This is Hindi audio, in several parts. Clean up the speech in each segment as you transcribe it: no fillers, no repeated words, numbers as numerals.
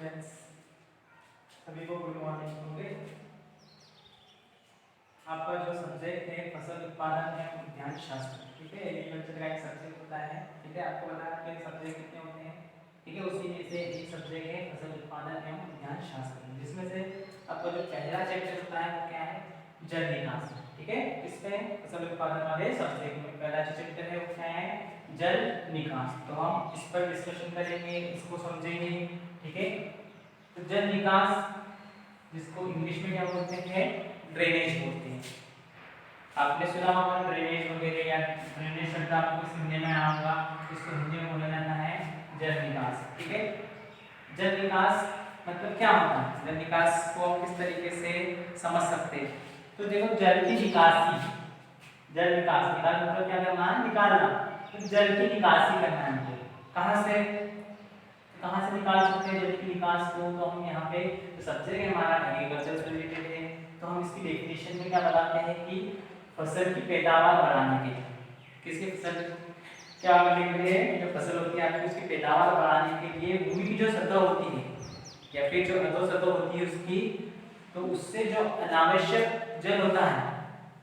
स्टूडेंट्स, सभी को गुड मॉर्निंग। होंगे आपका जो सब्जेक्ट है फसल उत्पादन एवं उद्यान शास्त्र, ठीक है, एग्रीकल्चर का एक सब्जेक्ट होता है। ठीक है, आपको पता है आपके सब्जेक्ट कितने होते हैं। ठीक है, उसी में से एक सब्जेक्ट है फसल उत्पादन एवं उद्यान शास्त्र, जिसमें से आपका जो पहला चैप्टर होता है वो क्या है, जल निकास। ठीक है, इसमें फसल उत्पादन वाले सब्जेक्ट में पहला जो चैप्टर है वो क्या है, जल निकास। तो हम इस पर डिस्कशन करेंगे, इसको समझेंगे। ठीक है, तो जल निकास जिसको इंग्लिश में क्या बोलते हैं, ड्रेनेज बोलते हैं। आपने सुना होगा ड्रेनेज वगैरह, या ड्रेनेज शब्द आपको सुनने में आया होगा। इसको हिंदी में बोला जाता है जल निकास। ठीक है, जल निकास मतलब क्या होता है, जल निकास को हम किस तरीके से समझ सकते हैं। तो देखो, जल की निकासी, जल निकास मतलब क्या करना है, निकालना। तो जल की निकासी करना है हमको, कहाँ से निकाल सकते हैं जल की निकास को। तो हम यहाँ पे सब्जेक्ट है हमारा एग्रीकल्चर से रिलेटेड है, तो हम इसकी डेफिनेशन में क्या बताते हैं कि फसल की पैदावार बढ़ाने के लिए, किसकी फसल क्या करने के लिए, जो फसल होती है आपकी उसकी पैदावार बढ़ाने के लिए भूमि की जो सतह होती है या फिर जो अधोसतह होती है उसकी, तो उससे जो अनावश्यक जल होता है,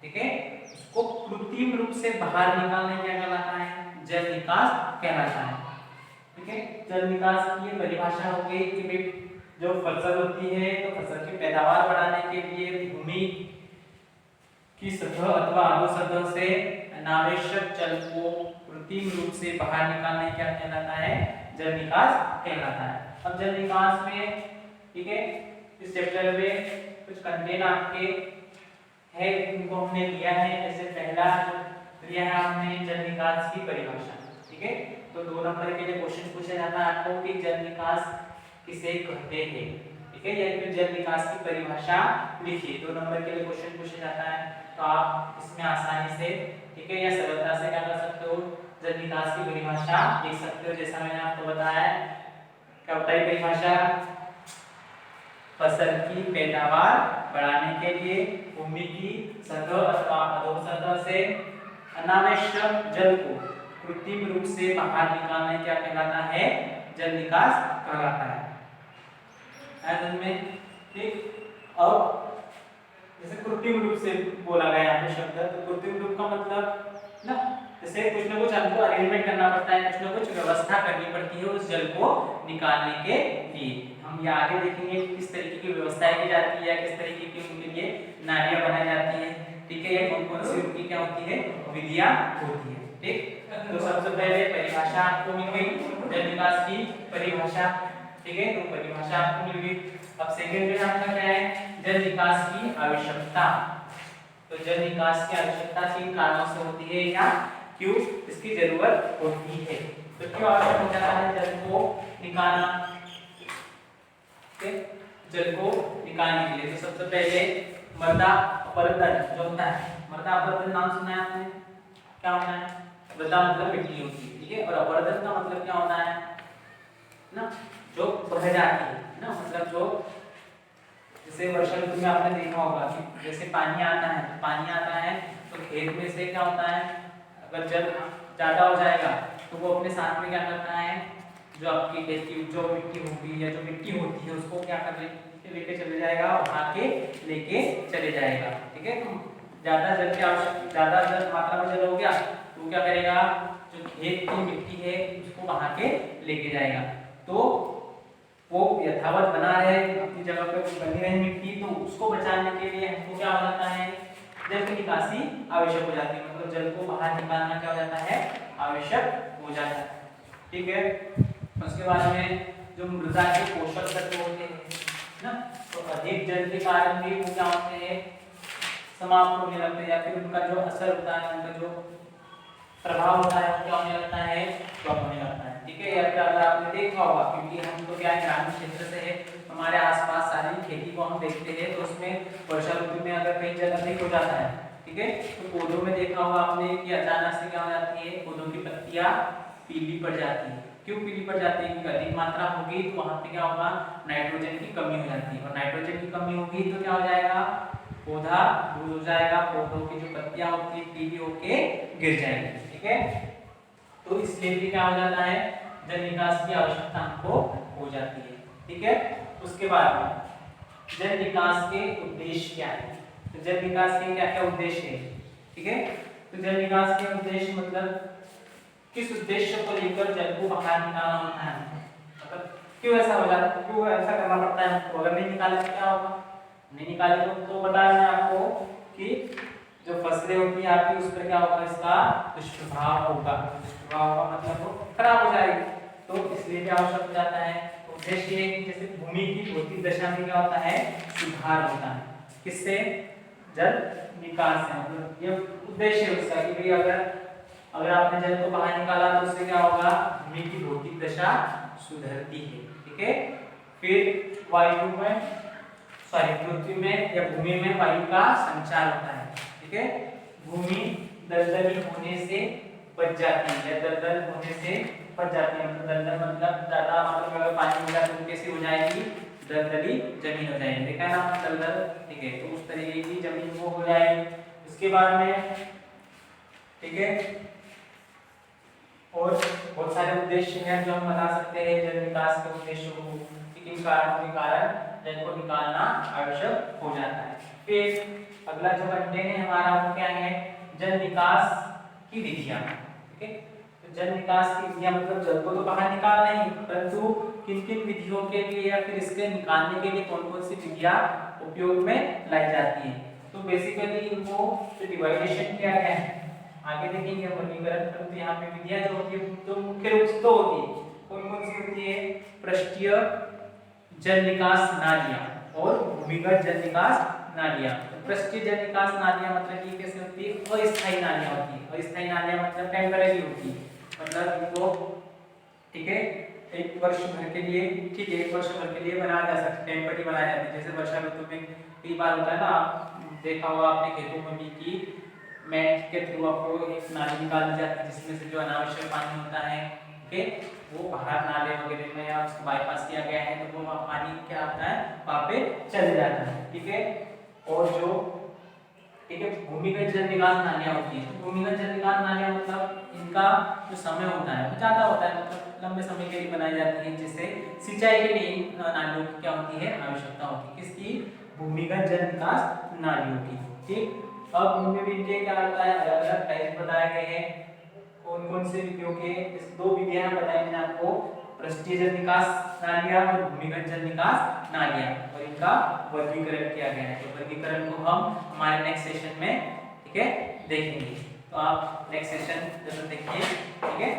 ठीक है, उसको कृत्रिम रूप से बाहर निकालने क्या कहलाता है, जल निकास कहलाता है। ठीक है, जल निकास की ये परिभाषा हो गई कि भाई जो फसल होती है तो फसल की पैदावार बढ़ाने के लिए भूमि की सतह अथवा अधोसतह से अनावश्यक जल को कृत्रिम रूप से बाहर निकालने क्या कहलाता है, जल निकास कहलाता है। अब जल निकास में, ठीक है, इस चैप्टर में कुछ कंटेंट आपके है, इनको हमने लिया है। जैसे पहला लिया है हमने जल निकास की परिभाषा। ठीक है, तो 2 नंबर के लिए क्वेश्चन पूछा जाता है आपको कि जल निकास किसे कहते हैं। ठीक है, या फिर जल निकास की परिभाषा लिखिए, 2 नंबर के लिए क्वेश्चन पूछा जाता है। तो आप इसमें आसानी से, ठीक है, या सरलता से क्या कर सकते हो, जल निकास की परिभाषा लिख सकते हो। जैसा मैंने आपको बताया, क्या होता है परिभाषा, फसल की पैदावार बढ़ाने के लिए भूमि की सतह अथवा अधोसतह से अनावश्यक जल को कृत्रिम रूप से बाहर निकालने क्या कहलाता है, जल निकास कहलाता है। ठीक, अब जैसे कृत्रिम रूप से बोला गया यहाँ पे शब्द, तो कृत्रिम रूप का मतलब ना, जैसे कुछ ना कुछ हमको अरेंजमेंट करना पड़ता है, कुछ ना कुछ व्यवस्था करनी पड़ती है उस जल को निकालने के लिए। हम ये आगे देखेंगे किस तरीके की व्यवस्थाएं की जाती है, या किस तरीके की उनके लिए नालियां बनाई जाती हैं। ठीक है, या कौन कौन सी उनकी क्या होती है, विधियां होती है। ठीक, तो सबसे पहले परिभाषा आपको मिल गई, जल निकास की परिभाषा। ठीक है, तो परिभाषा आपको मिल गई। अब सेकंड में आपका क्या है, जल निकास की आवश्यकता। तो जल निकास की आवश्यकता किन कारणों से होती है, या क्यों इसकी जरूरत होती है। तो क्यों आवश्यक हो जाता है जल को निकालना, जल को निकालने के लिए। तो सबसे पहले मृदा अपरदन जो होता है, मृदा अपरदन नाम सुना है आपने, क्या होता है, मृदा मतलब मिट्टी होती है। ठीक है, और अपरदन का मतलब क्या होता है ना, जो बह जाती है ना, मतलब जो, जैसे वर्षा ऋतु में आपने देखा होगा कि जैसे पानी आता है, तो पानी आता है तो खेत में से क्या होता है, अगर जल ज्यादा हो जाएगा तो वो अपने साथ में क्या करता है, जो आपकी खेत की जो मिट्टी होगी या जो मिट्टी होती है उसको क्या कर लेके चले जाएगा, उठा के लेके चले जाएगा। ठीक है, तो ज्यादा जल की आवश्यक, ज्यादा जल मात्रा में जल हो गया तो क्या करेगा, जो खेत की मिट्टी है उसको बहा के लेके जाएगा। तो वो यथावत बना रहे अपनी जगह पे, बनी रहे मिट्टी, तो उसको बचाने के लिए हमको क्या हो जाता है, जल की निकासी आवश्यक हो जाती है। मतलब जल को बाहर निकालना क्या हो जाता है, आवश्यक हो जाता है। ठीक है, उसके बाद में जो मृदा के पोषक तत्व होते हैं ना, तो अधिक जल के कारण भी वो क्या होते हैं, समाप्त होने लगते हैं, या फिर उनका जो असर होता है, उनका जो प्रभाव होता है वो क्या होने लगता है, कम होने लगता है। ठीक है, या फिर अगर आपने देखा होगा, क्योंकि हम तो क्या ग्रामीण क्षेत्र से है, हमारे आसपास सारी खेती को हम देखते हैं, तो उसमें वर्षा ऋतु में अगर कहीं जल अधिक हो जाता है, ठीक है, तो पौधों में देखा होगा आपने कि अचानक से क्या हो जाती है, पौधों की पत्तियां पीली पड़ जाती है। क्यों पीली पड़ जाती है, क्योंकि अधिक मात्रा होगी तो वहां पे क्या होगा, नाइट्रोजन की कमी हो जाती है, और नाइट्रोजन की कमी होगी तो क्या हो जाएगा, पौधा लूज हो जाएगा, पौधों की जो पत्तियां होती है पीली होके गिर जाएंगी। ठीक है, तो इसलिए भी क्या हो जाता है, जल निकास की आवश्यकता हमको हो जाती है। ठीक है। उसके बाद में जल विकास के उद्देश्य क्या है, तो जल विकास के क्या क्या उद्देश्य है, ठीक है। तो जल विकास के उद्देश्य मतलब किस उद्देश्य को लेकर जल को बाहर निकालना होता है, मतलब क्यों ऐसा हो जाता है, क्यों ऐसा करना पड़ता है हमको, अगर नहीं निकाले तो क्या होगा, नहीं निकाले तो बताया मैं आपको कि जो फसलें होती है आपकी उस पर क्या होगा, इसका दुष्प्रभाव होगा, दुष्प्रभाव होगा मतलब वो खराब हो जाएगी, तो इसलिए क्या आवश्यक हो जाता है। उद्देश्य ये कि जैसे भूमि की भौतिक दशा में क्या होता है, सुधार होता है, किससे, जल विकास से, मतलब ये उद्देश्य है उसका कि भाई अगर आपने जल को बाहर निकाला तो उससे क्या होगा, भूमि की भौतिक दशा सुधरती है, ठीक है। फिर वायु में पृथ्वी में या भूमि में वायु का संचार होता है, ठीक है। भूमि दलदली होने से बच जाती है, या दलदल होने से बच जाती है, मतलब दलदल मतलब ज्यादा, मतलब अगर पानी मिला तो कैसी हो जाएगी, दलदली जमीन हो जाएगी, देखा है ना दलदल, ठीक है। तो उस तरीके की जमीन वो हो जाएगी। उसके बाद में, ठीक है, और बहुत सारे उद्देश्य हैं जो हम बता सकते हैं जल विकास के उद्देश्यों को, किन कारणों के कारण जल को निकालना आवश्यक हो जाता है। फिर अगला जो कंटेंट है हमारा वो क्या है, जल विकास की विधियां, ठीक है। तो जल विकास की विधियां मतलब जल को तो बाहर निकालना ही, परंतु किन किन विधियों के लिए या फिर इसके निकालने के लिए कौन कौन सी विधियां उपयोग में लाई जाती है। तो बेसिकली इनको जो डिवाइडेशन किया गया है, आगे देखेंगे वर्गीकरण, परंतु यहाँ पे विधियां जो होती है तो मुख्य रूप से दो होती है, कौन कौन सी होती है, पृष्ठीय जल निकास नालियां और भूमिगत जल निकास नालियां। तो पृष्ठीय जल निकास नालियां मतलब ये कैसे होती है, अस्थायी नालियां होती है, अस्थायी नालियां मतलब टेम्परेरी होती है, मतलब इनको, ठीक है, एक वर्ष भर के लिए, ठीक है, एक वर्ष भर के लिए बनाया जा सकता है, टेम्परेरी बनाया जाता है। जैसे वर्षा ऋतु में कई बार होता है ना, देखा होगा आपने खेतों में भी कि मैट के थ्रू आपको एक नाली निकाली जाती है जिसमें से जो अनावश्यक पानी होता है, ओके, वो बाहर नाले वगैरह में या उसको बाईपास किया गया है तो वो पानी क्या होता है वहाँ पे चले जाता है, ठीक है। और जो, ठीक है, भूमिगत जल निकास नालियां होती है, तो भूमिगत जल निकास नालियां मतलब इनका जो समय होता है वो ज्यादा होता है, मतलब लंबे समय के लिए बनाई जाती है, जिससे सिंचाई के लिए नालियों की क्या होती है, आवश्यकता होती है, किसकी, भूमिगत जल निकास नालियों की, ठीक। अब उनमें भी इनके क्या होता है, अलग अलग टाइप बताए गए हैं, कौन कौन से विधियों के, इस दो विधियां बताई मैंने आपको, पृष्ठीय जल निकास नालियां और भूमिगत जल निकास नालियां, और इनका वर्गीकरण किया गया है। तो वर्गीकरण को हम हमारे नेक्स्ट सेशन में, ठीक है, देखेंगे। तो आप नेक्स्ट सेशन जरूर देखिए, ठीक है।